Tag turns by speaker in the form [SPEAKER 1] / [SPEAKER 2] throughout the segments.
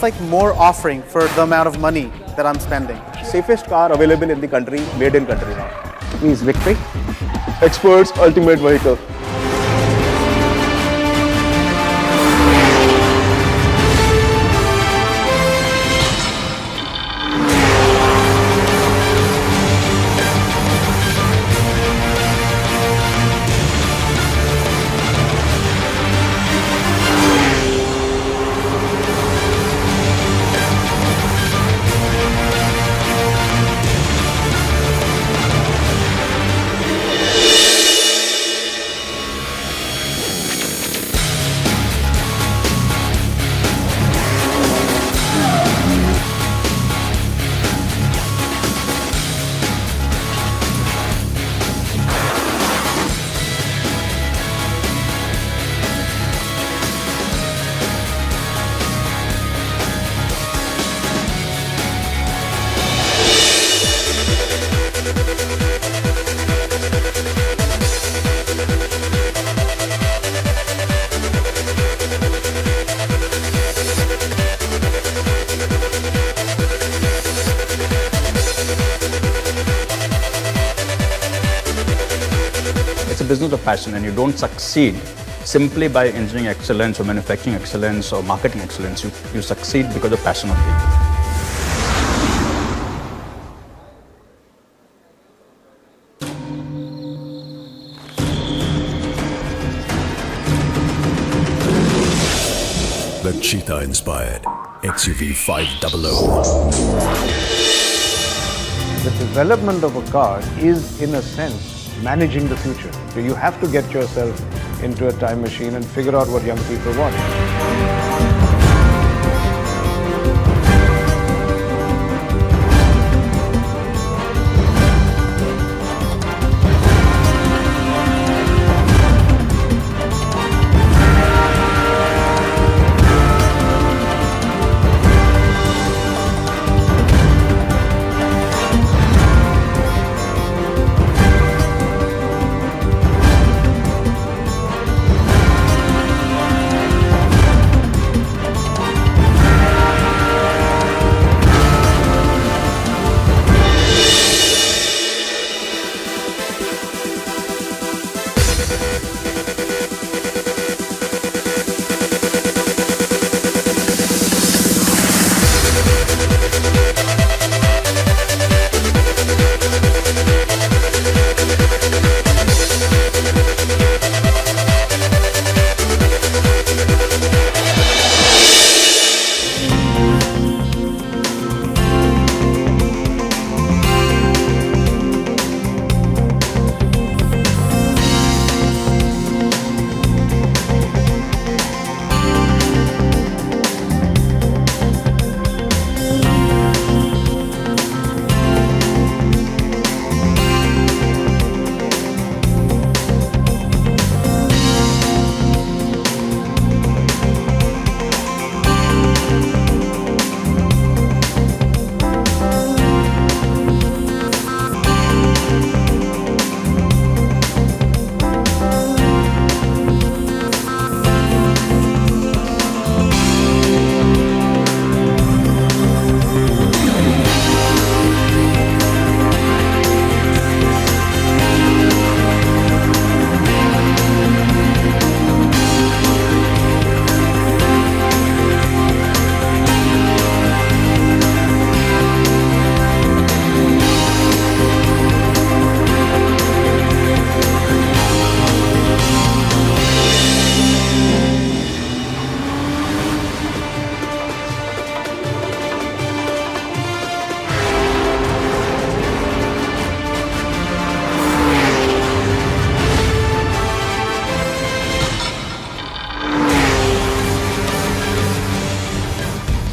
[SPEAKER 1] like more offering for the amount of money that I'm spending.
[SPEAKER 2] Safest car available in the country, made in country now.
[SPEAKER 3] Means victory.
[SPEAKER 2] Experts ultimate vehicle.
[SPEAKER 4] It's a business of passion, and you don't succeed simply by engineering excellence or manufacturing excellence or marketing excellence. You succeed because of passion of people.
[SPEAKER 5] The cheetah-inspired XUV500.
[SPEAKER 3] The development of a car is, in a sense, managing the future. So you have to get yourself into a time machine and figure out what young people want.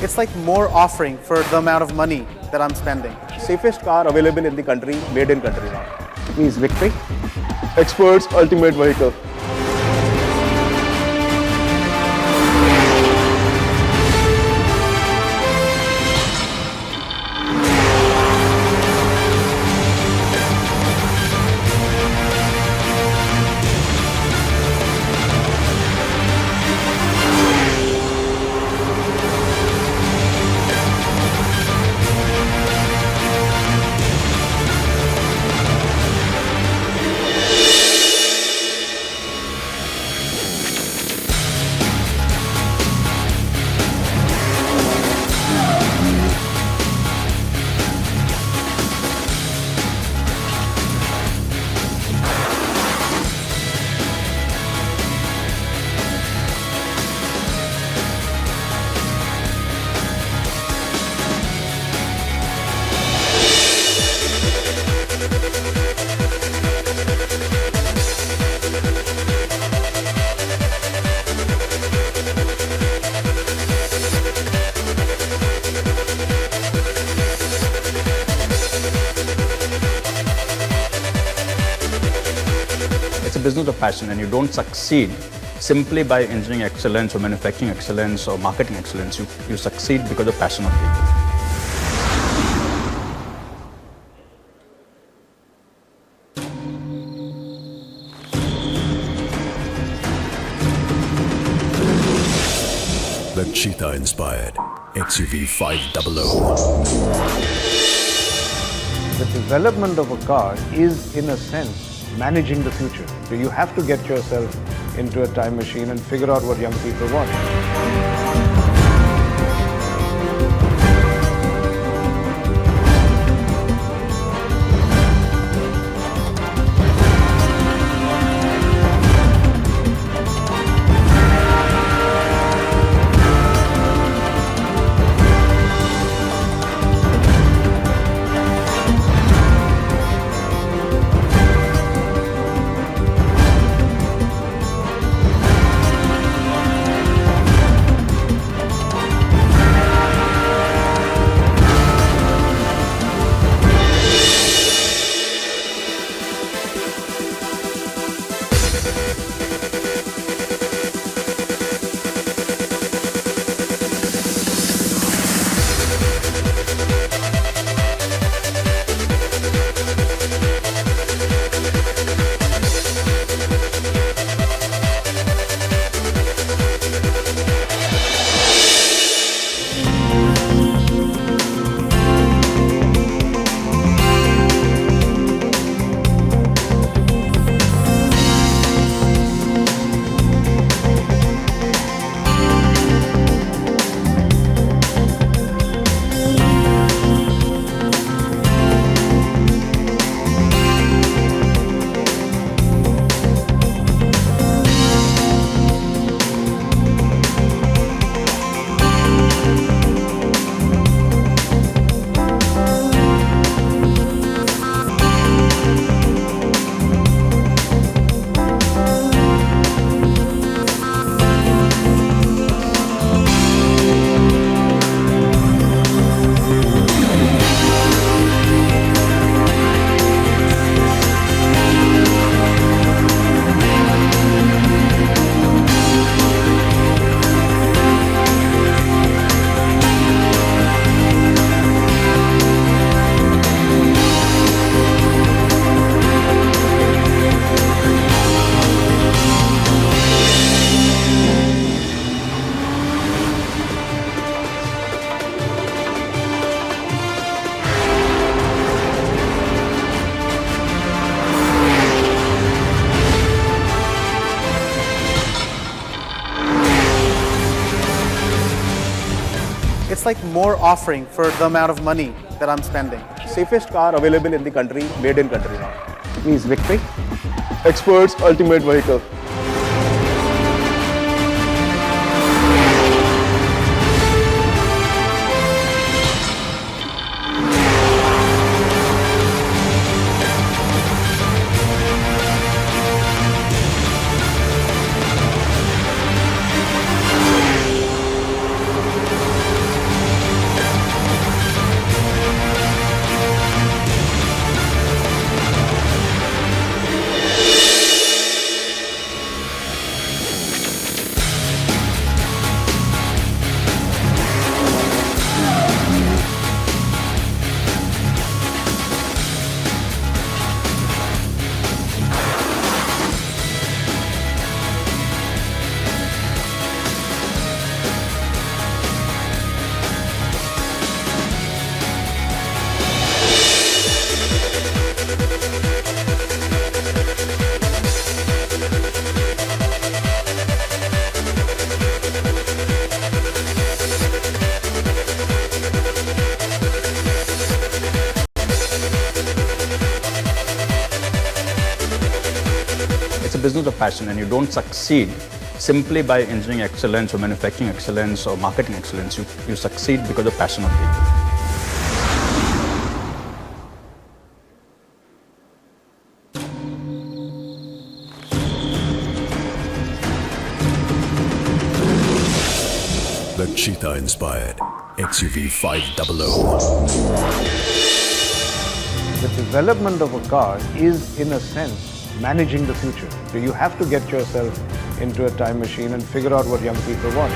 [SPEAKER 1] It's like more offering for the amount of money that I'm spending.
[SPEAKER 2] Safest car available in the country, made in country now.
[SPEAKER 3] Means victory.
[SPEAKER 2] Experts ultimate vehicle.
[SPEAKER 4] business of passion, and you don't succeed simply by engineering excellence or manufacturing excellence or marketing excellence. You succeed because of passion of people.
[SPEAKER 5] The cheetah-inspired XUV500.
[SPEAKER 3] The development of a car is, in a sense, managing the future. So you have to get yourself into a time machine and figure out what young people want.
[SPEAKER 1] It's like more offering for the amount of money that I'm spending.
[SPEAKER 2] Safest car available in the country, made in country now.
[SPEAKER 3] Means victory.
[SPEAKER 2] Experts ultimate vehicle.
[SPEAKER 4] It's a business of passion, and you don't succeed simply by engineering excellence or manufacturing excellence or marketing excellence. You succeed because of passion of people.
[SPEAKER 5] The cheetah-inspired XUV500.
[SPEAKER 3] The development of a car is, in a sense, managing the future. So you have to get yourself into a time machine and figure out what young people want.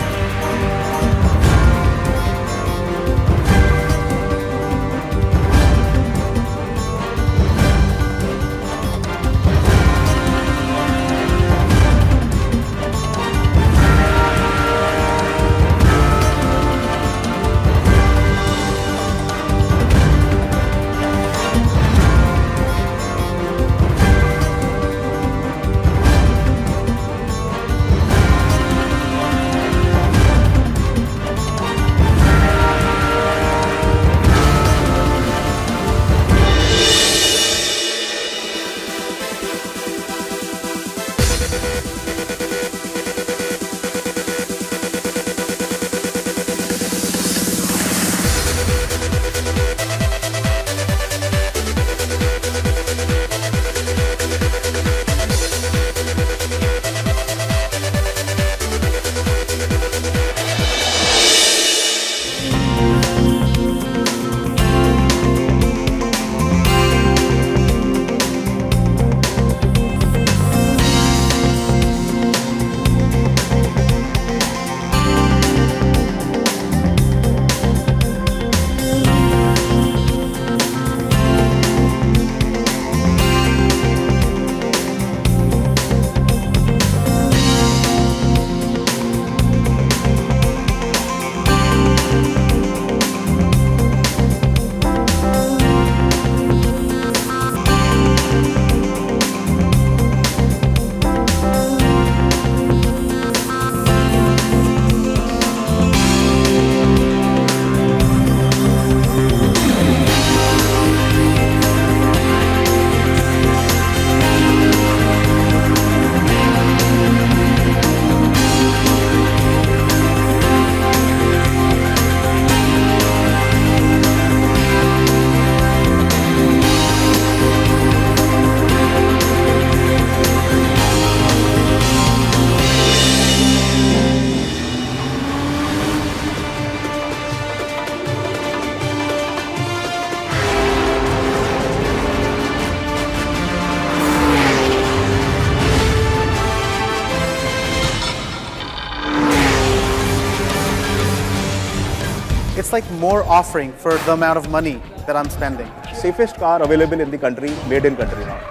[SPEAKER 1] It's like more offering for the amount of money that I'm spending.
[SPEAKER 2] Safest car available in the country, made in country now.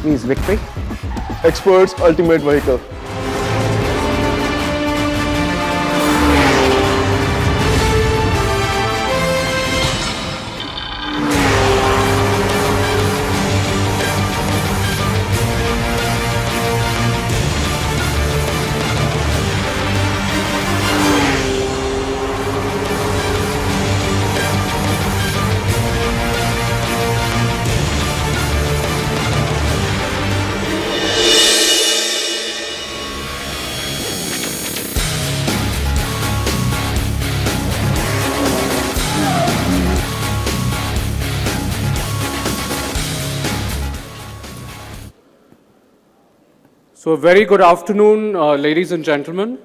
[SPEAKER 6] Means victory.
[SPEAKER 2] Experts ultimate vehicle.
[SPEAKER 7] So a very good afternoon, ladies and gentlemen.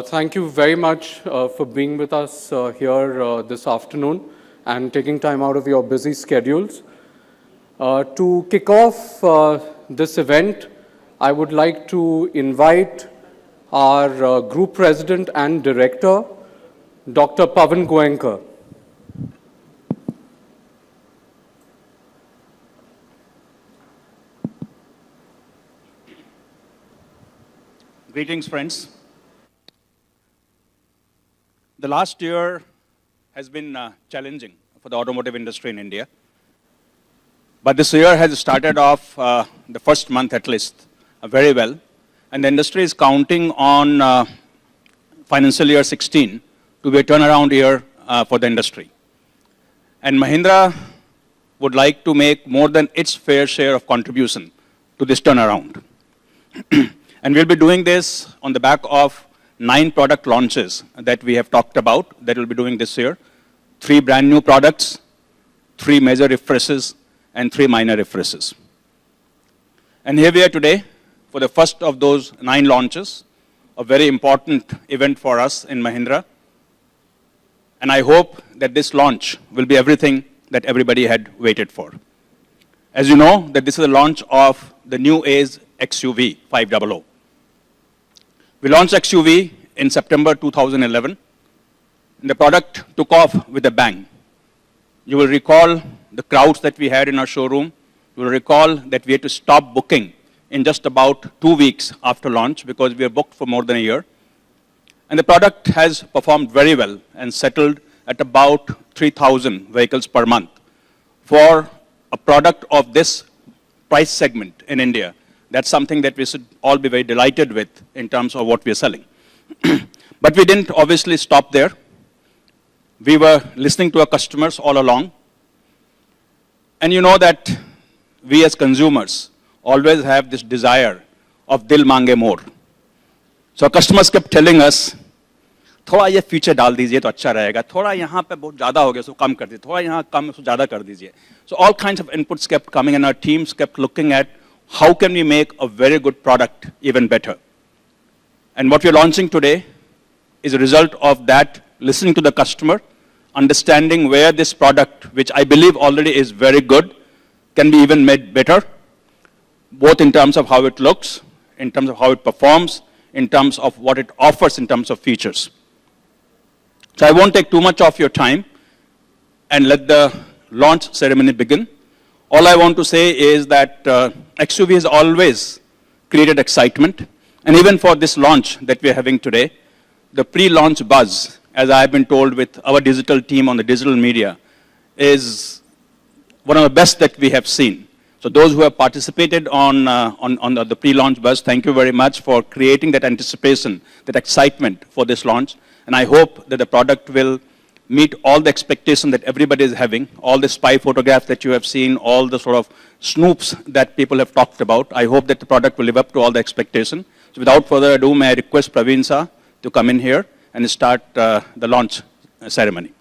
[SPEAKER 7] Thank you very much for being with us here this afternoon and taking time out of your busy schedules. To kick off this event, I would like to invite our Group President and Director, Dr. Pavan Goenka.
[SPEAKER 4] Greetings, friends. The last year has been challenging for the automotive industry in India. But this year has started off, the first month at least, very well. And the industry is counting on financial year 16 to be a turnaround year for the industry. And Mahindra would like to make more than its fair share of contribution to this turnaround. And we'll be doing this on the back of 9 product launches that we have talked about that we'll be doing this year. 3 brand new products, 3 major refreshes, and 3 minor refreshes. And here we are today for the first of those 9 launches, a very important event for us in Mahindra. And I hope that this launch will be everything that everybody had waited for. As you know, that this is the launch of the new Age XUV500. We launched XUV in September 2011. And the product took off with a bang. You will recall the crowds that we had in our showroom. You will recall that we had to stop booking in just about 2 weeks after launch because we were booked for more than a year. And the product has performed very well and settled at about 3,000 vehicles per month. For a product of this price segment in India, that's something that we should all be very delighted with in terms of what we are selling. But we didn't obviously stop there. We were listening to our customers all along. And you know that we as consumers always have this desire of dil mange more. So our customers kept telling us, थोड़ा ये feature डाल दीजिए तो अच्छा रहेगा, थोड़ा यहाँ पे बहुत ज़्यादा हो गया सो कम कर दीजिए, थोड़ा यहाँ कम सो ज़्यादा कर दीजिए. So all kinds of inputs kept coming and our teams kept looking at how can we make a very good product even better. And what we're launching today is a result of that, listening to the customer, understanding where this product, which I believe already is very good, can be even made better, both in terms of how it looks, in terms of how it performs, in terms of what it offers in terms of features. So I won't take too much of your time and let the launch ceremony begin. All I want to say is that XUV has always created excitement. And even for this launch that we're having today, the pre-launch buzz, as I've been told with our digital team on the digital media, is one of the best that we have seen. So those who have participated on the pre-launch buzz, thank you very much for creating that anticipation, that excitement for this launch. And I hope that the product will meet all the expectations that everybody is having, all the spy photographs that you have seen, all the sort of snoops that people have talked about. I hope that the product will live up to all the expectations. So without further ado, may I request Praveen sir to come in here and start the launch ceremony.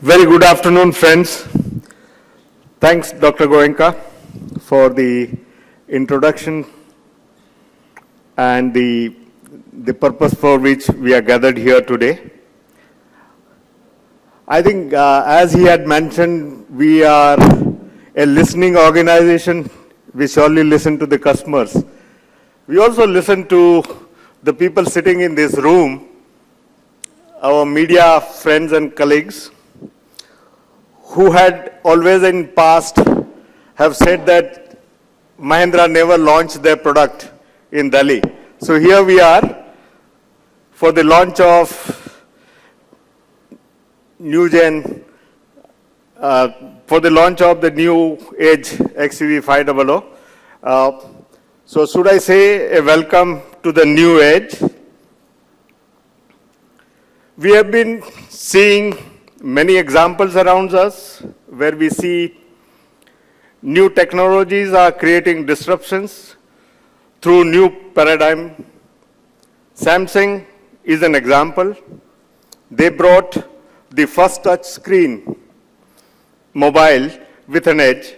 [SPEAKER 6] Very good afternoon, friends. Thanks, Dr. Goenka, for the introduction and the purpose for which we are gathered here today. I think, as he had mentioned, we are a listening organization. We surely listen to the customers. We also listen to the people sitting in this room, our media friends and colleagues, who had always in past have said that Mahindra never launched their product in Delhi. So here we are for the launch of for the launch of the new Age XUV500. So should I say a welcome to the new age? We have been seeing many examples around us where we see new technologies are creating disruptions through new paradigm. Samsung is an example. They brought the first touch screen mobile with an edge.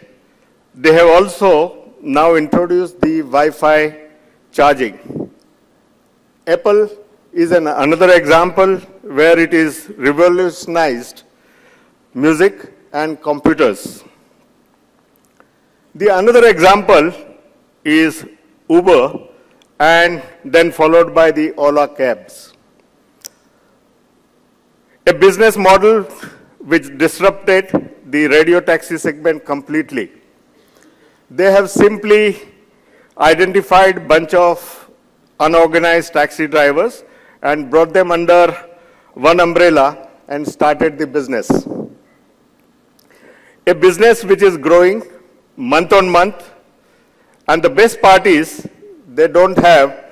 [SPEAKER 6] They have also now introduced the Wi-Fi charging. Apple is another example where it is revolutionized music and computers. The another example is Uber and then followed by the Ola cabs. A business model which disrupted the radio taxi segment completely. They have simply identified a bunch of unorganized taxi drivers and brought them under one umbrella and started the business. A business which is growing month on month, and the best part is they don't have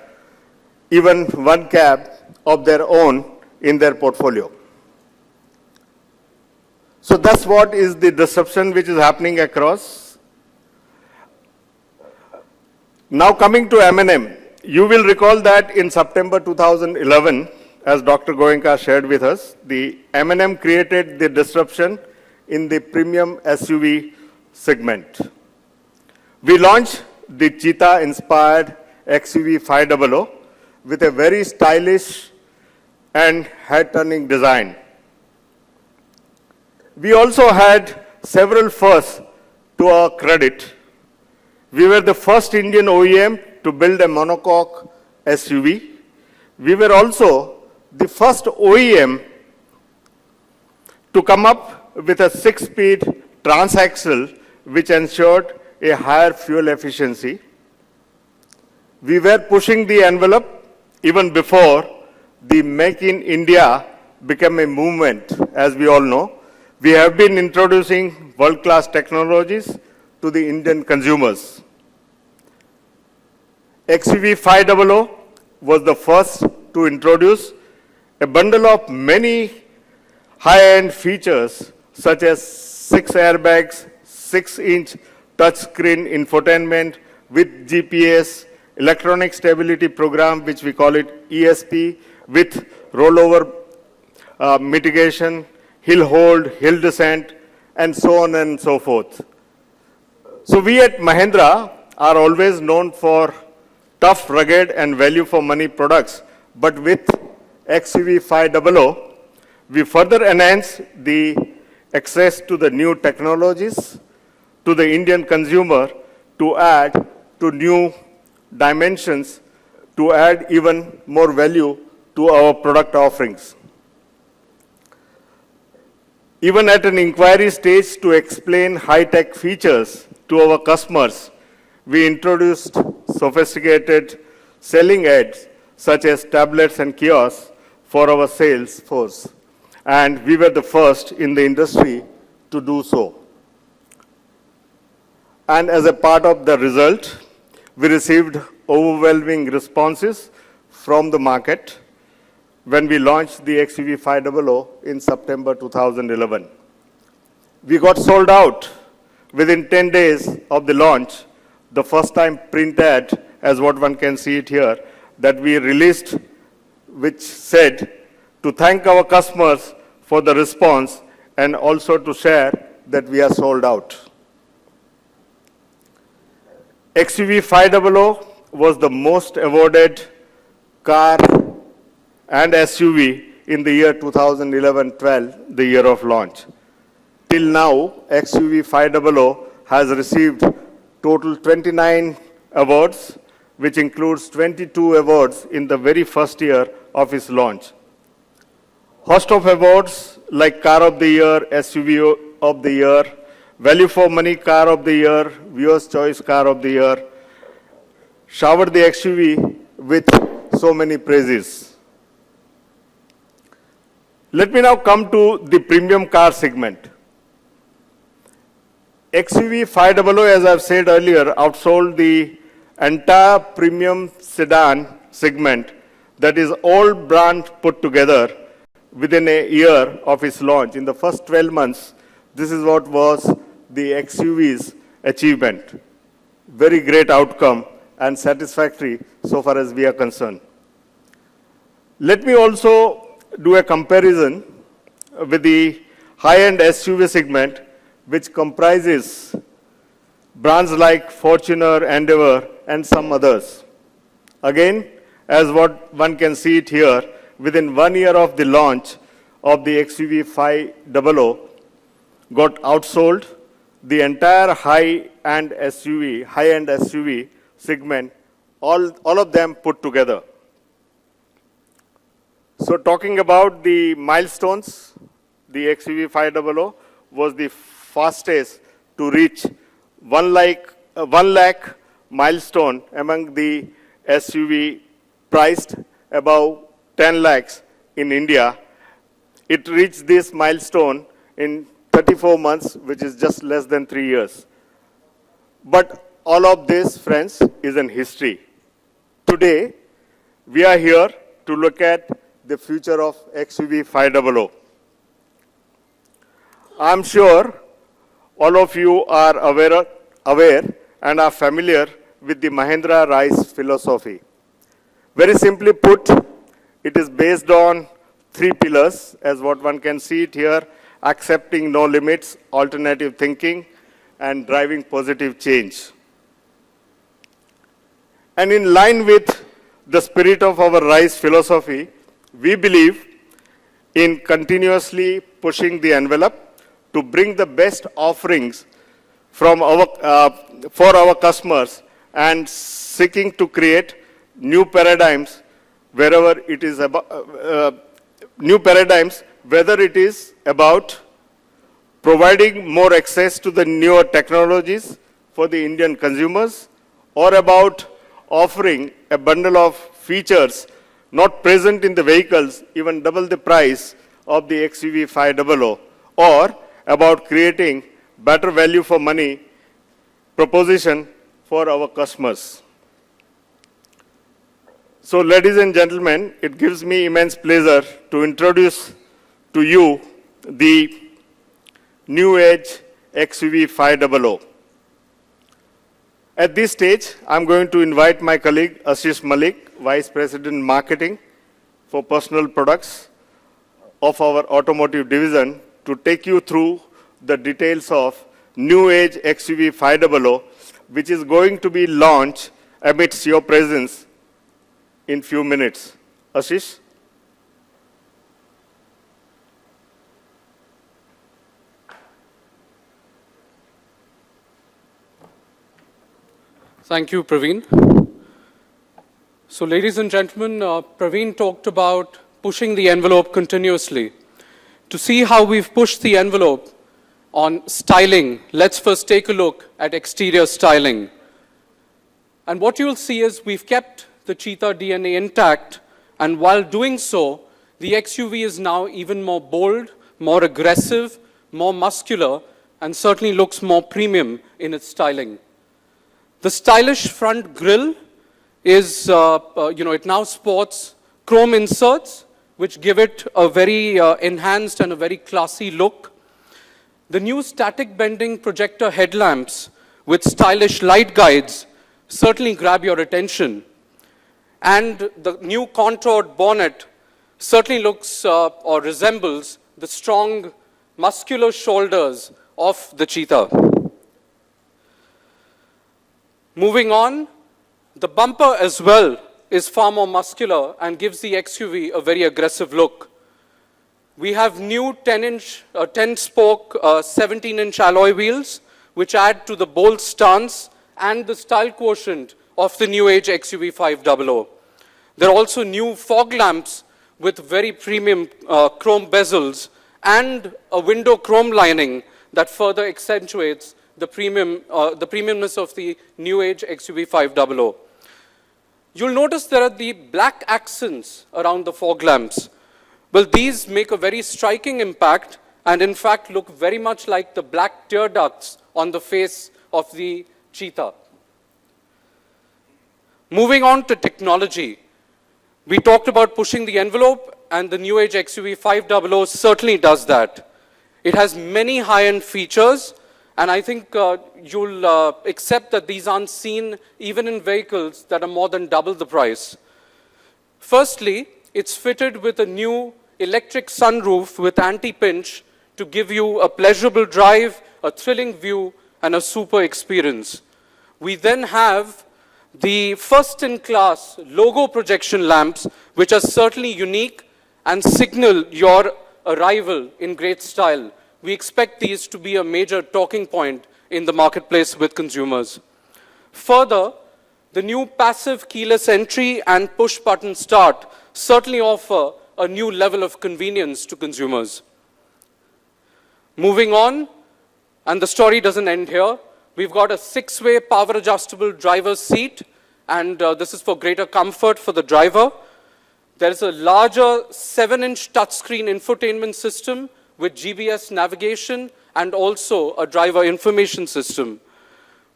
[SPEAKER 6] even one cab of their own in their portfolio. So that's what is the disruption which is happening across. Now coming to M&M, you will recall that in September 2011, as Dr. Goenka shared with us, the M&M created the disruption in the premium SUV segment. We launched the Cheetah-inspired XUV500 with a very stylish and head-turning design. We also had several firsts to our credit. We were the first Indian OEM to build a monocoque SUV. We were also the first OEM to come up with a 6-speed transaxle which ensured a higher fuel efficiency. We were pushing the envelope even before the Make in India became a movement, as we all know. We have been introducing world-class technologies to the Indian consumers. XUV500 was the first to introduce a bundle of many high-end features such as 6 airbags, 6-inch touchscreen infotainment with GPS, electronic stability program, which we call it ESP, with rollover mitigation, hill hold, hill descent, and so on and so forth. So we at Mahindra are always known for tough, rugged, and value for money products. But with XUV500, we further enhance the access to the new technologies to the Indian consumer to add to new dimensions, to add even more value to our product offerings. Even at an inquiry stage to explain high-tech features to our customers, we introduced sophisticated selling aids such as tablets and kiosks for our sales force. And we were the first in the industry to do so. And as a part of the result, we received overwhelming responses from the market when we launched the XUV500 in September 2011. We got sold out within 10 days of the launch. The first time print ad, as what one can see it here, that we released, which said to thank our customers for the response and also to share that we are sold out. XUV500 was the most awarded car and SUV in the year 2011-12, the year of launch. Till now, XUV500 has received total 29 awards, which includes 22 awards in the very first year of its launch. Host of awards like Car of the Year, SUV of the Year, Value for Money Car of the Year, Viewer's Choice Car of the Year, showered the XUV with so many praises. Let me now come to the premium car segment. XUV500, as I've said earlier, outsold the entire premium sedan segment, that is all brands put together, within a year of its launch. In the first 12 months, this is what was the XUV's achievement. Very great outcome and satisfactory so far as we are concerned. Let me also do a comparison with the high-end SUV segment, which comprises brands like Fortuner, Endeavour, and some others. Again, as what one can see it here, within 1 year of the launch of the XUV500, got outsold the entire high-end SUV segment, all of them put together. So talking about the milestones, the XUV500 was the fastest to reach 1 lakh milestone among the SUV priced above 10 lakhs in India. It reached this milestone in 34 months, which is just less than 3 years. But all of this, friends, is in history. Today, we are here to look at the future of XUV500. I'm sure all of you are aware and are familiar with the Mahindra RISE philosophy. Very simply put, it is based on 3 pillars, as what one can see it here: accepting no limits, alternative thinking, and driving positive change. And in line with the spirit of our RISE philosophy, we believe in continuously pushing the envelope to bring the best offerings from for our customers and seeking to create new paradigms wherever it is about, whether it is about providing more access to the newer technologies for the Indian consumers, or about offering a bundle of features not present in the vehicles, even double the price of the XUV500, or about creating better value for money proposition for our customers. So, ladies and gentlemen, it gives me immense pleasure to introduce to you the New Age XUV500. At this stage, I'm going to invite my colleague Ashish Malik, Vice President Marketing for Personal Products of our Automotive Division, to take you through the details of New Age XUV500, which is going to be launched amidst your presence in few minutes. Ashish?
[SPEAKER 7] Thank you, Praveen. So, ladies and gentlemen, Praveen talked about pushing the envelope continuously. To see how we've pushed the envelope on styling, let's first take a look at exterior styling. And what you'll see is we've kept the cheetah DNA intact, and while doing so, the XUV is now even more bold, more aggressive, more muscular, and certainly looks more premium in its styling. The stylish front grille is, it now sports chrome inserts, which give it a very enhanced and a very classy look. The new static bending projector headlamps with stylish light guides certainly grab your attention. And the new contoured bonnet certainly looks or resembles the strong, muscular shoulders of the cheetah. Moving on, the bumper as well is far more muscular and gives the XUV a very aggressive look. We have new 10-spoke, 17-inch alloy wheels, which add to the bold stance and the style quotient of the New Age XUV500. There are also new fog lamps with very premium chrome bezels and a window chrome lining that further accentuates the premiumness of the New Age XUV500. You'll notice there are the black accents around the fog lamps. Well, these make a very striking impact and in fact look very much like the black tear ducts on the face of the cheetah. Moving on to technology. We talked about pushing the envelope, and the New Age XUV500 certainly does that. It has many high-end features, and I think you'll accept that these aren't seen even in vehicles that are more than double the price. Firstly, it's fitted with a new electric sunroof with anti-pinch to give you a pleasurable drive, a thrilling view, and a super experience. We then have the first-in-class logo projection lamps, which are certainly unique and signal your arrival in great style. We expect these to be a major talking point in the marketplace with consumers. Further, the new passive keyless entry and push-button start certainly offer a new level of convenience to consumers. Moving on, and the story doesn't end here, we've got a 6-way power-adjustable driver's seat, and this is for greater comfort for the driver. There's a larger 7-inch touchscreen infotainment system with GPS navigation and also a driver information system.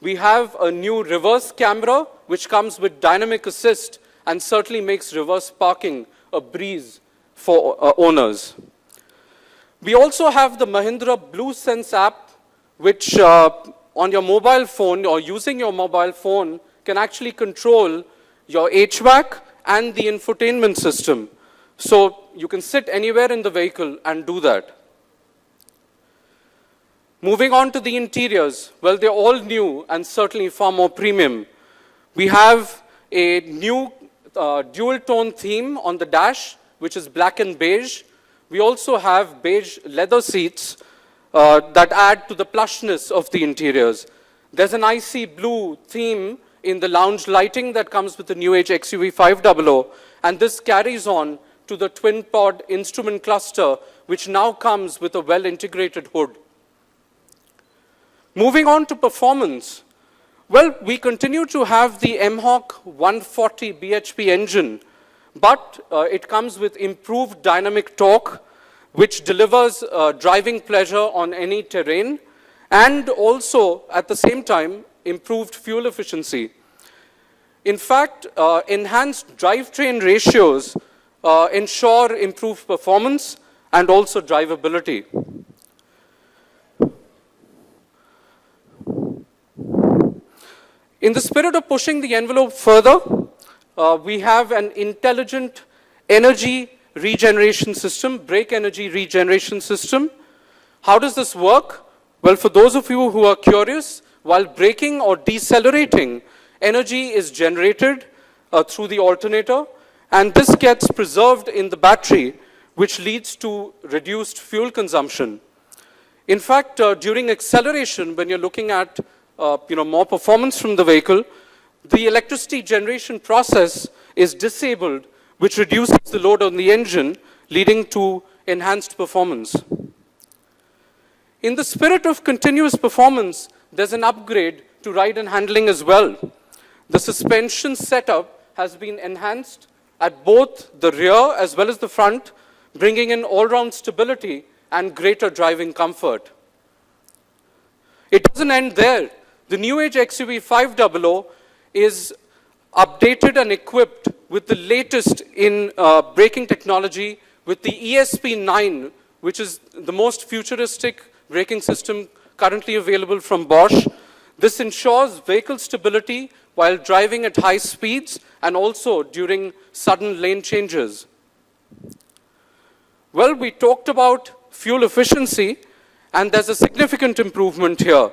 [SPEAKER 7] We have a new reverse camera, which comes with dynamic assist and certainly makes reverse parking a breeze for owners. We also have the Mahindra Blue Sense app, which on your mobile phone or using your mobile phone can actually control your HVAC and the infotainment system. So you can sit anywhere in the vehicle and do that. Moving on to the interiors, well, they're all new and certainly far more premium. We have a new dual tone theme on the dash, which is black and beige. We also have beige leather seats that add to the plushness of the interiors. There's an icy blue theme in the lounge lighting that comes with the new age XUV500, and this carries on to the twin-pod instrument cluster, which now comes with a well-integrated hood. Moving on to performance, well, we continue to have the MHawk 140 bhp engine, but it comes with improved dynamic torque, which delivers driving pleasure on any terrain, and also, at the same time, improved fuel efficiency. In fact, enhanced drivetrain ratios ensure improved performance and also drivability. In the spirit of pushing the envelope further, we have an intelligent energy regeneration system, brake energy regeneration system. How does this work? Well, for those of you who are curious, while braking or decelerating, energy is generated through the alternator, and this gets preserved in the battery, which leads to reduced fuel consumption. In fact, during acceleration, when you're looking at more performance from the vehicle, the electricity generation process is disabled, which reduces the load on the engine, leading to enhanced performance. In the spirit of continuous performance, there's an upgrade to ride and handling as well. The suspension setup has been enhanced at both the rear as well as the front, bringing in all-round stability and greater driving comfort. It doesn't end there. The new age XUV500 is updated and equipped with the latest in braking technology with the ESP9, which is the most futuristic braking system currently available from Bosch. This ensures vehicle stability while driving at high speeds and also during sudden lane changes. Well, we talked about fuel efficiency, and there's a significant improvement here.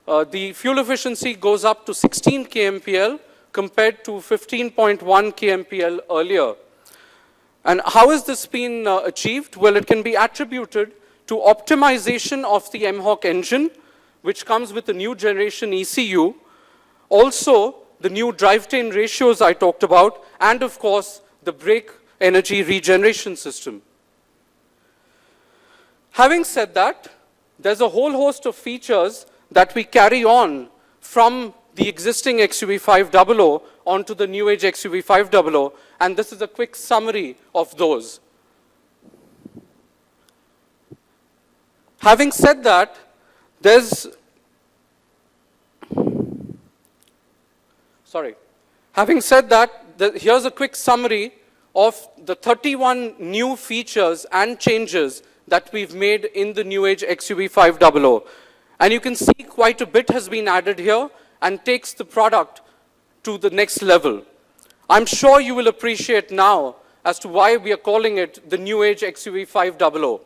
[SPEAKER 7] The fuel efficiency goes up to 16 kmpl compared to 15.1 kmpl earlier. And how has this been achieved? Well, it can be attributed to optimization of the MHawk engine, which comes with the new generation ECU, also the new drivetrain ratios I talked about, and of course, the brake energy regeneration system. Having said that, there's a whole host of features that we carry on from the existing XUV500 onto the new age XUV500, and this is a quick summary of those. Having said that, here's a quick summary of the 31 new features and changes that we've made in the new age XUV500. And you can see quite a bit has been added here and takes the product to the next level. I'm sure you will appreciate now as to why we are calling it the new age XUV500.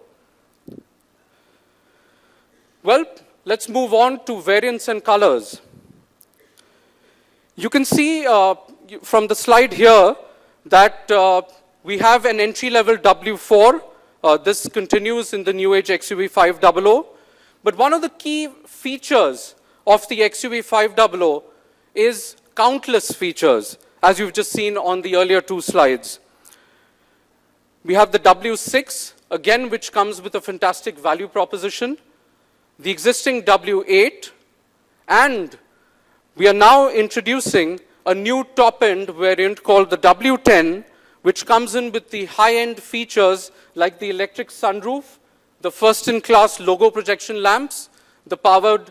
[SPEAKER 7] Well, let's move on to variants and colors. You can see from the slide here that we have an entry-level W4. This continues in the new age XUV500. But one of the key features of the XUV500 is countless features, as you've just seen on the earlier two slides. We have the W6, again, which comes with a fantastic value proposition, the existing W8, and we are now introducing a new top-end variant called the W10, which comes in with the high-end features like the electric sunroof, the first-in-class logo projection lamps, the powered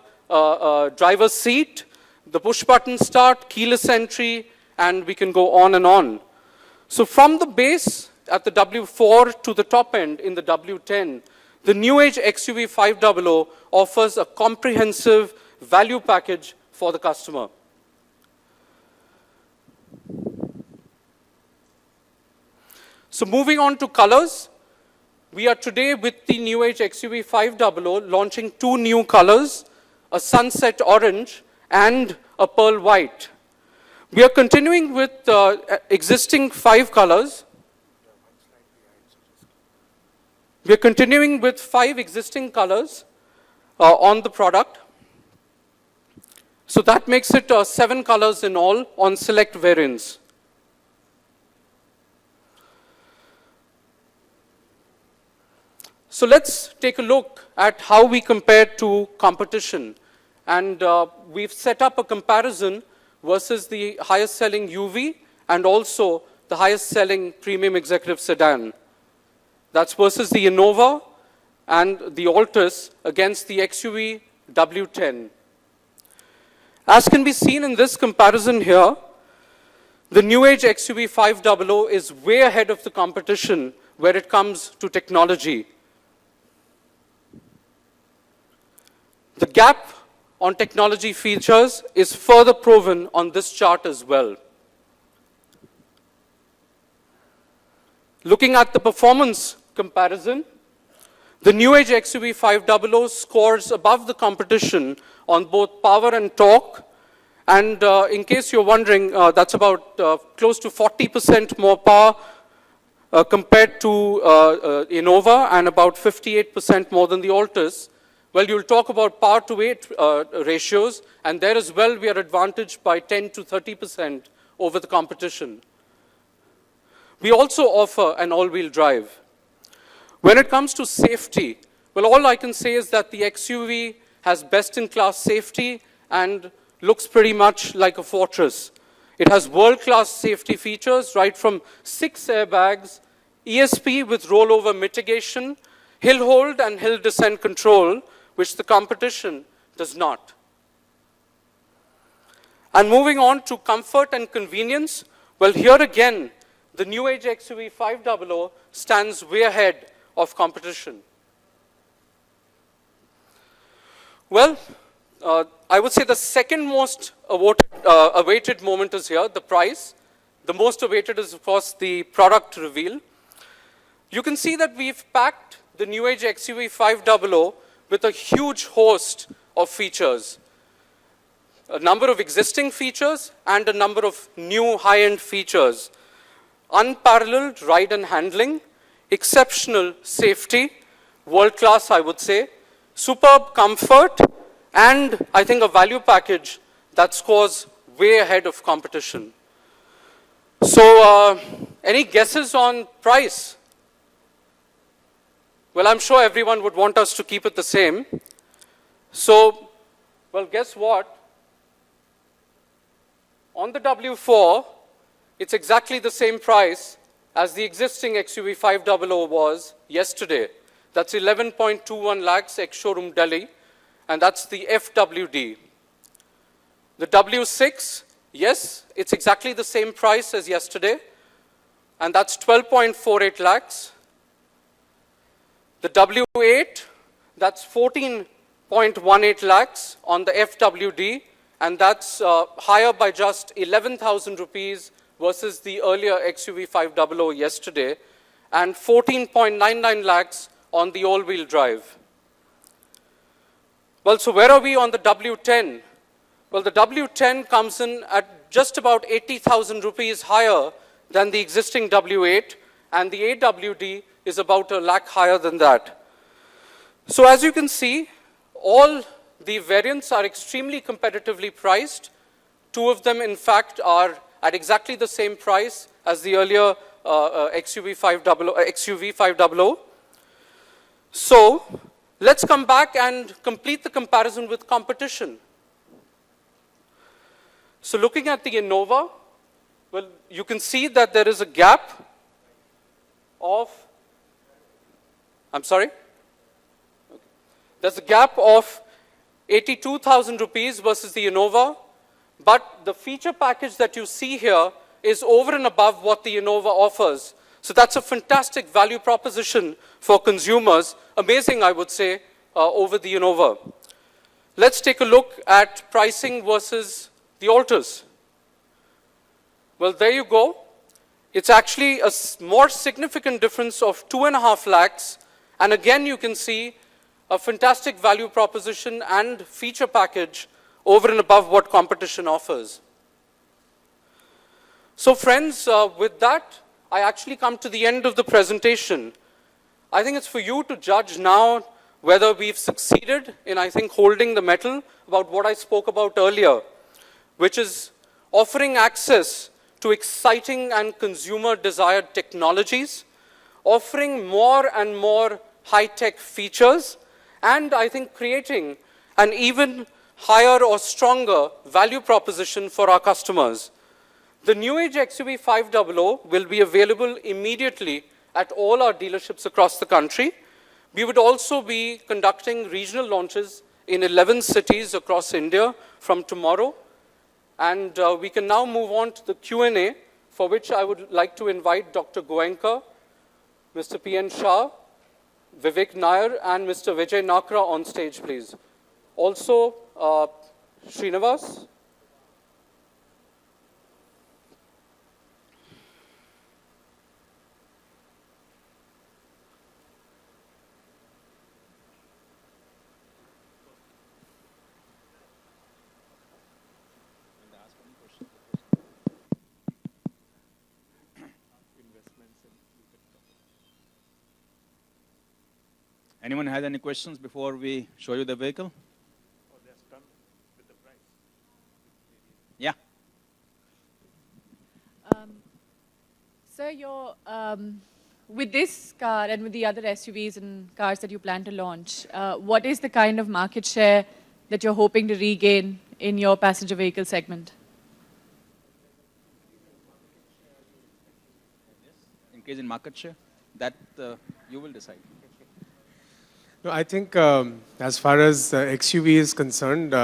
[SPEAKER 7] driver's seat, the push-button start, keyless entry, and we can go on and on. So from the base at the W4 to the top end in the W10, the new age XUV500 offers a comprehensive value package for the customer. So moving on to colors, we are today with the new age XUV500 launching two new colors, a sunset orange and a pearl white. We are continuing with existing 5 colors. We are continuing with 5 existing colors on the product. So that makes it 7 colors in all on select variants. So let's take a look at how we compare to competition. And we've set up a comparison versus the highest selling UV and also the highest selling premium executive sedan. That's versus the Innova and the Altis against the XUV W10. As can be seen in this comparison here, the new age XUV500 is way ahead of the competition where it comes to technology. The gap on technology features is further proven on this chart as well. Looking at the performance comparison, the new age XUV500 scores above the competition on both power and torque. And in case you're wondering, that's about close to 40% more power compared to Innova and about 58% more than the Altis. Well, you'll talk about power to weight ratios, and there as well we are advantaged by 10 to 30% over the competition. We also offer an all-wheel drive. When it comes to safety, well, all I can say is that the XUV has best-in-class safety and looks pretty much like a fortress. It has world-class safety features, right from 6 airbags, ESP with rollover mitigation, hill hold and hill descent control, which the competition does not. And moving on to comfort and convenience, well, here again, the new age XUV500 stands way ahead of competition. Well, I would say the second most awaited moment is here, the price. The most awaited is, of course, the product reveal. You can see that we've packed the new age XUV500 with a huge host of features. A number of existing features and a number of new high-end features. Unparalleled ride and handling, exceptional safety, world-class, I would say, superb comfort, and I think a value package that scores way ahead of competition. So, any guesses on price? Well, I'm sure everyone would want us to keep it the same. So, well, guess what? On the W4, it's exactly the same price as the existing XUV500 was yesterday. That's 11.21 lakhs ex-showroom Delhi, and that's the FWD. The W6, yes, it's exactly the same price as yesterday, and that's 12.48 lakhs. The W8, that's 14.18 lakhs on the FWD, and that's higher by just 11,000 rupees versus the earlier XUV500 yesterday, and 14.99 lakhs on the all-wheel drive. Well, so where are we on the W10? Well, the W10 comes in at just about 80,000 rupees higher than the existing W8, and the AWD is about a lakh higher than that. So as you can see, all the variants are extremely competitively priced. 2 of them, in fact, are at exactly the same price as the earlier XUV500. So let's come back and complete the comparison with competition. So looking at the Innova, well, you can see that there is a gap of, there's a gap of 82,000 rupees versus the Innova, but the feature package that you see here is over and above what the Innova offers. So that's a fantastic value proposition for consumers, amazing, I would say, over the Innova. Let's take a look at pricing versus the Altis. Well, there you go. It's actually a more significant difference of 2.5 lakhs. And again, you can see a fantastic value proposition and feature package over and above what competition offers. So friends, with that, I actually come to the end of the presentation. I think it's for you to judge now whether we've succeeded in, I think, holding the metal about what I spoke about earlier, which is offering access to exciting and consumer-desired technologies, offering more and more high-tech features, and I think creating an even higher or stronger value proposition for our customers. The new Age XUV500 will be available immediately at all our dealerships across the country. We would also be conducting regional launches in 11 cities across India from tomorrow. And we can now move on to the Q&A, for which I would like to invite Dr. Goenka, Mr. P.N. Shah, Vivek Nair, and Mr. Vijay Nakra on stage, please. Also, Srinivas.
[SPEAKER 4] Anyone has any questions before we show you the vehicle? Yeah.
[SPEAKER 8] Sir, with this car and with the other SUVs and cars that you plan to launch, what is the kind of market share that you're hoping to regain in your passenger vehicle segment?
[SPEAKER 4] In case in market share, that you will decide.
[SPEAKER 9] No, I think as far as XUV is concerned,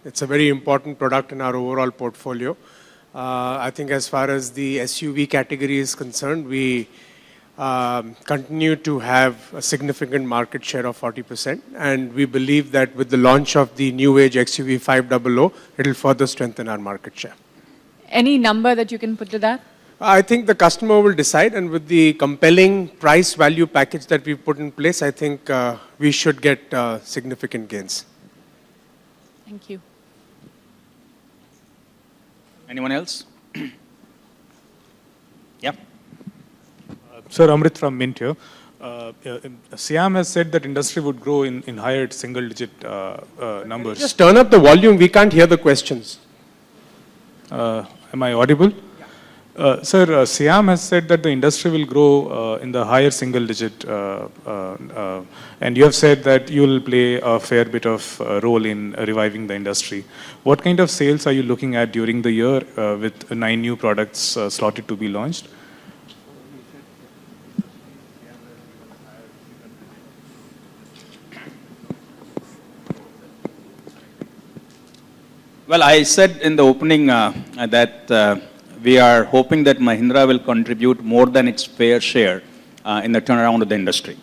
[SPEAKER 9] it's a very important product in our overall portfolio. I think as far as the SUV category is concerned, we continue to have a significant market share of 40%. And we believe that with the launch of the new Age XUV500, it will further strengthen our market share.
[SPEAKER 8] Any number that you can put to that?
[SPEAKER 9] I think the customer will decide, and with the compelling price value package that we've put in place, I think we should get significant gains.
[SPEAKER 8] Thank you.
[SPEAKER 4] Anyone else? Yeah.
[SPEAKER 10] Sir, Amrit from Mint here. Siam has said that industry would grow in higher single-digit numbers.
[SPEAKER 9] Just turn up the volume. We can't hear the questions.
[SPEAKER 10] Am I audible? Sir, Siam has said that the industry will grow in the higher single-digit, and you have said that you will play a fair bit of role in reviving the industry. What kind of sales are you looking at during the year with 9 new products slotted to be launched?
[SPEAKER 4] Well, I said in the opening that we are hoping that Mahindra will contribute more than its fair share in the turnaround of the industry.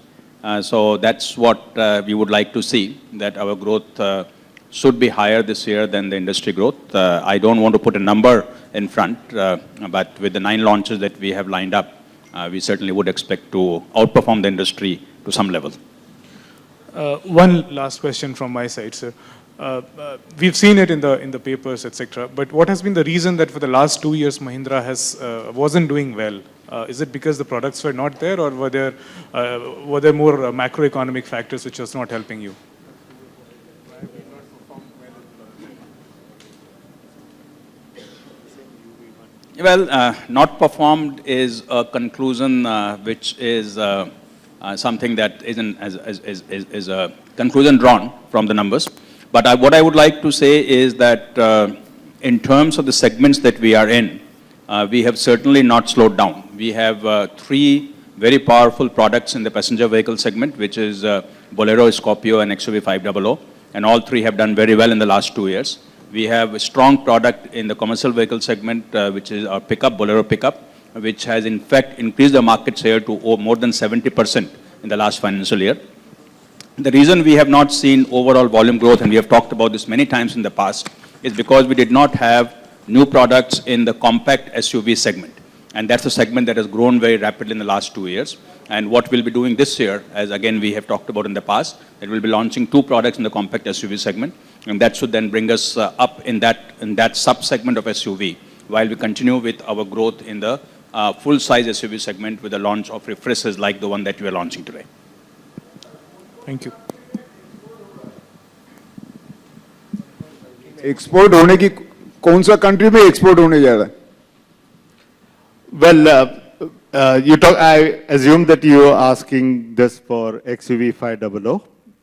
[SPEAKER 4] So that's what we would like to see, that our growth should be higher this year than the industry growth. I don't want to put a number in front, but with the 9 launches that we have lined up, we certainly would expect to outperform the industry to some level.
[SPEAKER 10] One last question from my side, sir. We've seen it in the papers, etc. But what has been the reason that for the last 2 years Mahindra wasn't doing well? Is it because the products were not there, or were there more macroeconomic factors which was not helping you?
[SPEAKER 4] Well, not performed is a conclusion which is something that is a conclusion drawn from the numbers. But what I would like to say is that in terms of the segments that we are in, we have certainly not slowed down. We have 3 very powerful products in the passenger vehicle segment, which is Bolero, Scorpio, and XUV500. And all 3 have done very well in the last 2 years. We have a strong product in the commercial vehicle segment, which is our pickup, Bolero pickup, which has in fact increased the market share to more than 70% in the last financial year. The reason we have not seen overall volume growth, and we have talked about this many times in the past, is because we did not have new products in the compact SUV segment. And that's a segment that has grown very rapidly in the last 2 years. And what we'll be doing this year, as again we have talked about in the past, that we'll be launching 2 products in the compact SUV segment. And that should then bring us up in that sub-segment of SUV while we continue with our growth in the full-size SUV segment with the launch of refreshes like the one that we are launching today.
[SPEAKER 10] Thank you.
[SPEAKER 11] Export होने की कौन सा country में export होने जा रहा है?
[SPEAKER 6] Well, I assume that you are asking this for XUV500.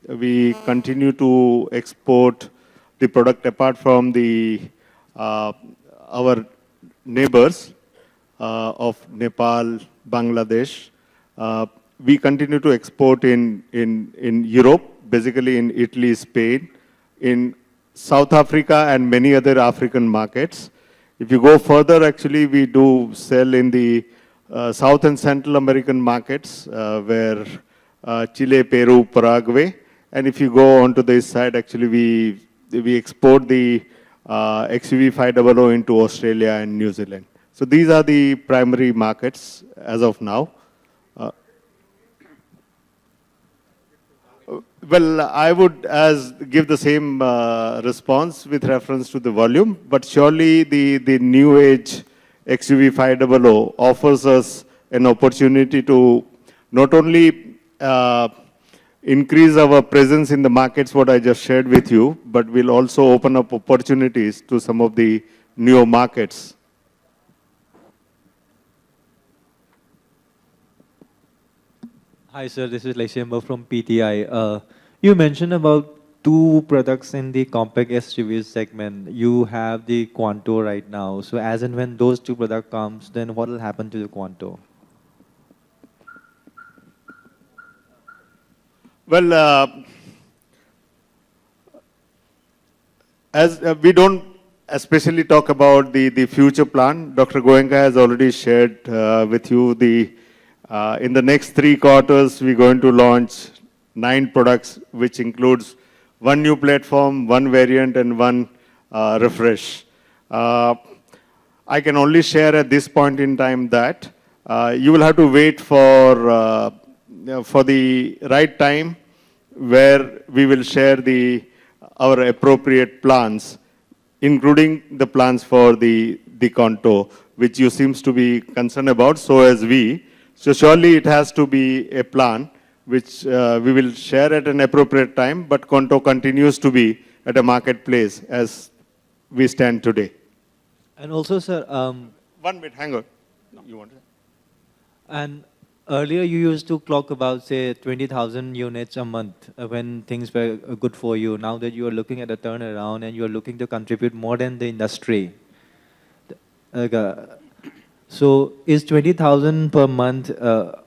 [SPEAKER 6] We continue to export the product apart from the our neighbors of Nepal, Bangladesh. We continue to export in Europe, basically in Italy, Spain, in South Africa and many other African markets. If you go further, actually, we do sell in the South and Central American markets, where Chile, Peru, Paraguay. And if you go on to this side, actually, we export the XUV500 into Australia and New Zealand. So these are the primary markets as of now. Well, I would give the same response with reference to the volume, but surely the new age XUV500 offers us an opportunity to not only increase our presence in the markets, what I just shared with you, but will also open up opportunities to some of the newer markets.
[SPEAKER 12] Hi, sir. This is Laishemba from PTI. You mentioned about two products in the compact SUV segment. You have the Quanto right now. So as and when those two products comes, then what will happen to the Quanto?
[SPEAKER 6] Well, as we don't especially talk about the future plan, Dr. Goenka has already shared with you in the next 3 quarters, we're going to launch 9 products, which includes 1 new platform, 1 variant, and 1 refresh. I can only share at this point in time that you will have to wait for the right time where we will share our appropriate plans, including the plans for the Contour, which you seems to be concerned about, so as we. So surely it has to be a plan which we will share at an appropriate time, but Contour continues to be at a marketplace as we stand today.
[SPEAKER 12] And also, sir...
[SPEAKER 6] 1 minute, hang on. You want to?
[SPEAKER 12] And earlier you used to clock about, say, 20,000 units a month when things were good for you. Now that you are looking at a turnaround and you are looking to contribute more than the industry. So is 20,000 per month a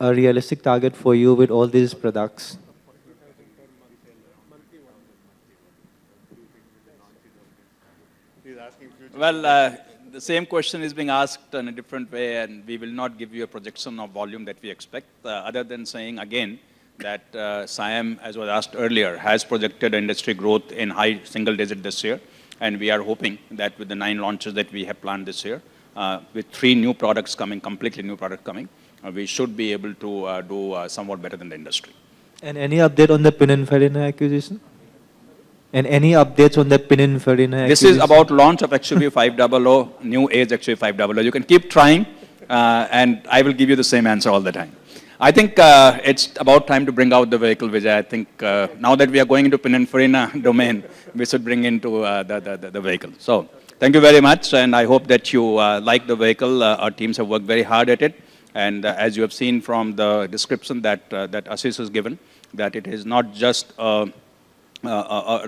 [SPEAKER 12] realistic target for you with all these products?
[SPEAKER 4] Well, the same question is being asked in a different way, and we will not give you a projection of volume that we expect, other than saying again that SIAM, as was asked earlier, has projected industry growth in high single digit this year, and we are hoping that with the 9 launches that we have planned this year, with 3 new products coming, completely new product coming, we should be able to do somewhat better than the industry.
[SPEAKER 12] And any update on the Pininfarina acquisition? And any updates on the Pininfarina acquisition?
[SPEAKER 4] This is about launch of XUV500, new age XUV500. You can keep trying, and I will give you the same answer all the time. I think it's about time to bring out the vehicle, Vijay. I think now that we are going into Pininfarina domain, we should bring into the vehicle. So thank you very much, and I hope that you like the vehicle. Our teams have worked very hard at it, and as you have seen from the description that Ashish has given, that it is not just a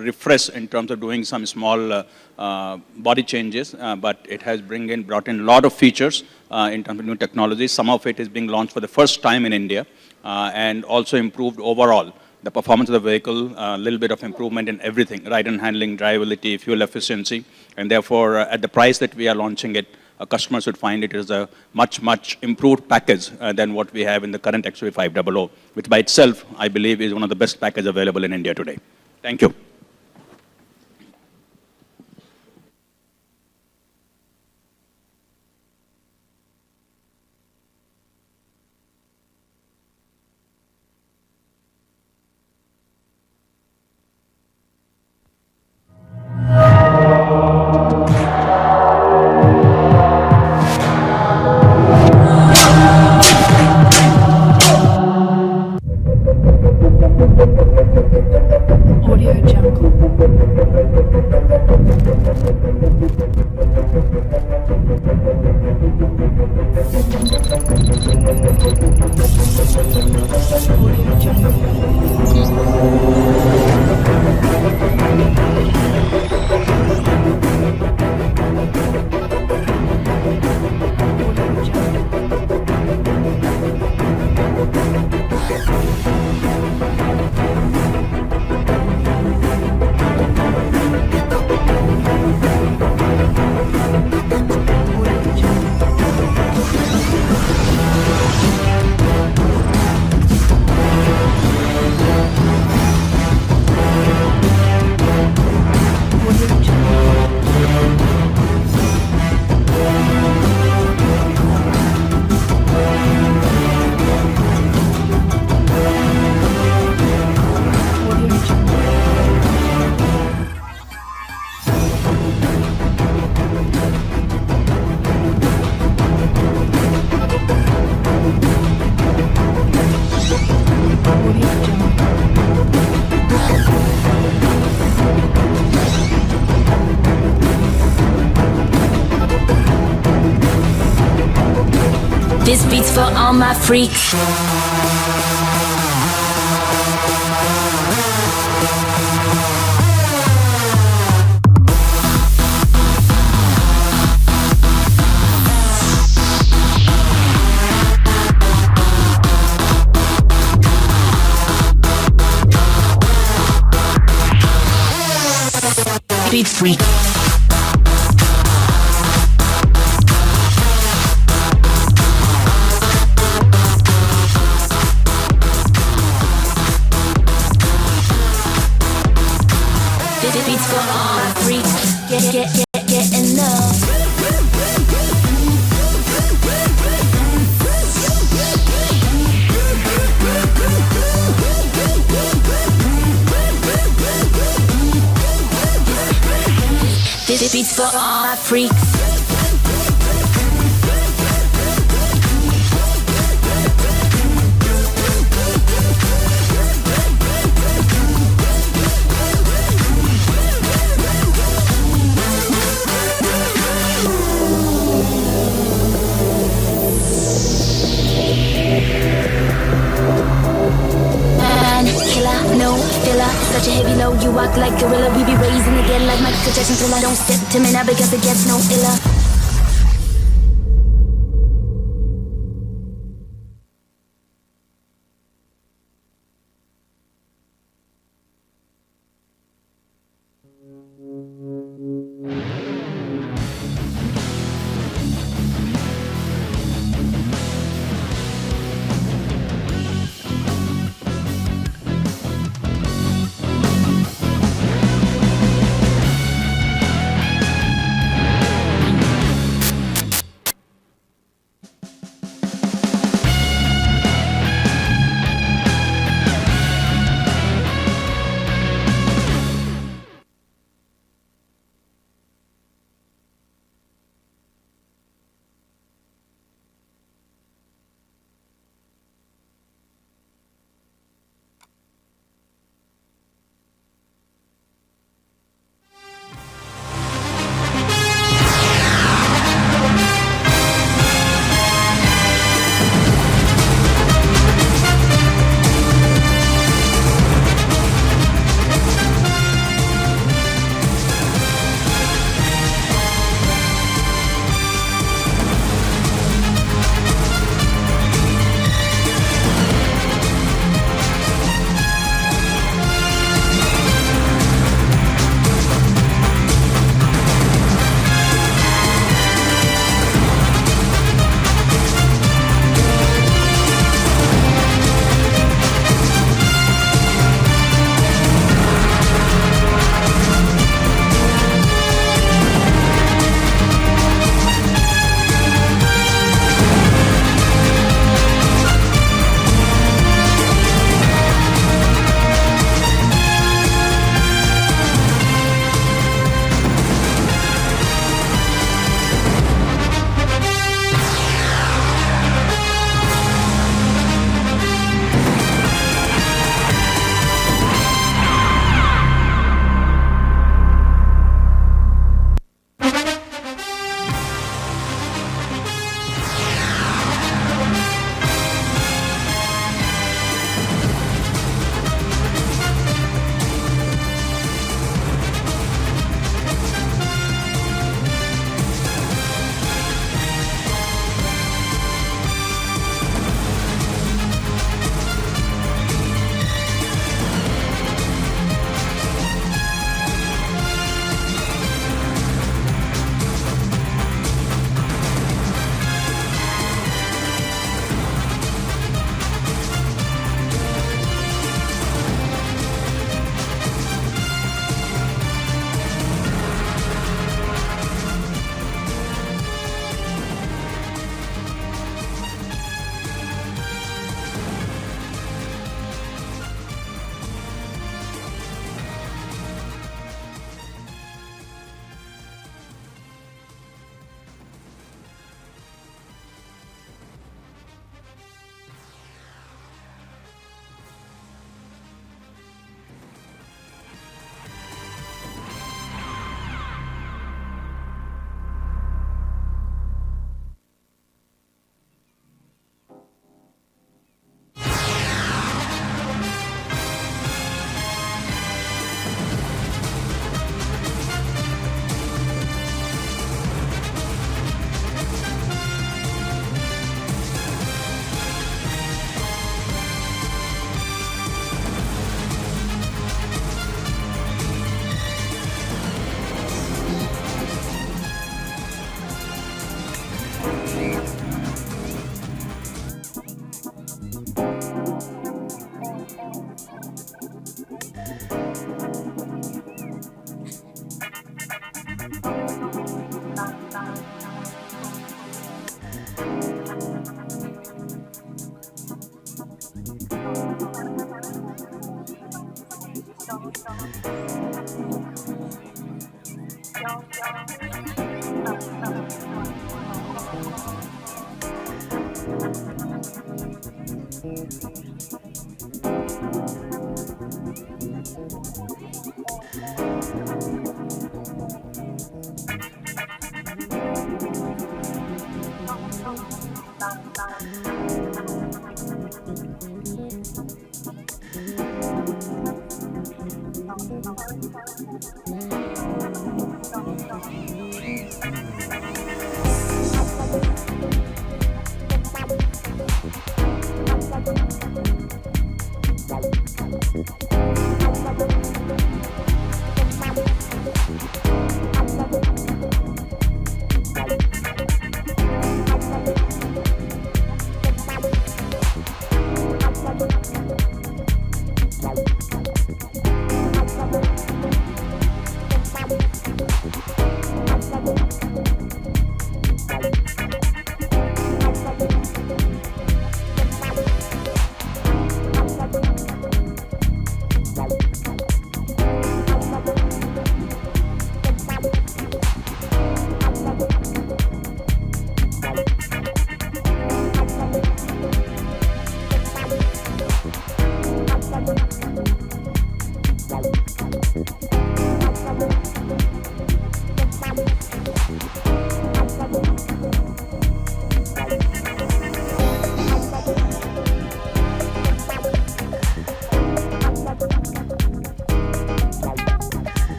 [SPEAKER 4] refresh in terms of doing some small body changes, but it has brought in a lot of features in terms of new technology. Some of it is being launched for the first time in India, and also improved overall the performance of the vehicle, a little bit of improvement in everything, ride and handling, drivability, fuel efficiency, and therefore at the price that we are launching it, customers would find it is a much, much improved package than what we have in the current XUV500, which by itself, I believe, is one of the best packages available in India today. Thank you.
[SPEAKER 13] This beat's for all my freaks. Beat freak. This beat's for all my freaks. Get enough. This beat's for all my freaks. No filler, such a heavy load, you walk like gorilla. We be raising again like Michael Jackson Thriller. Don't step to me now because it gets no iller.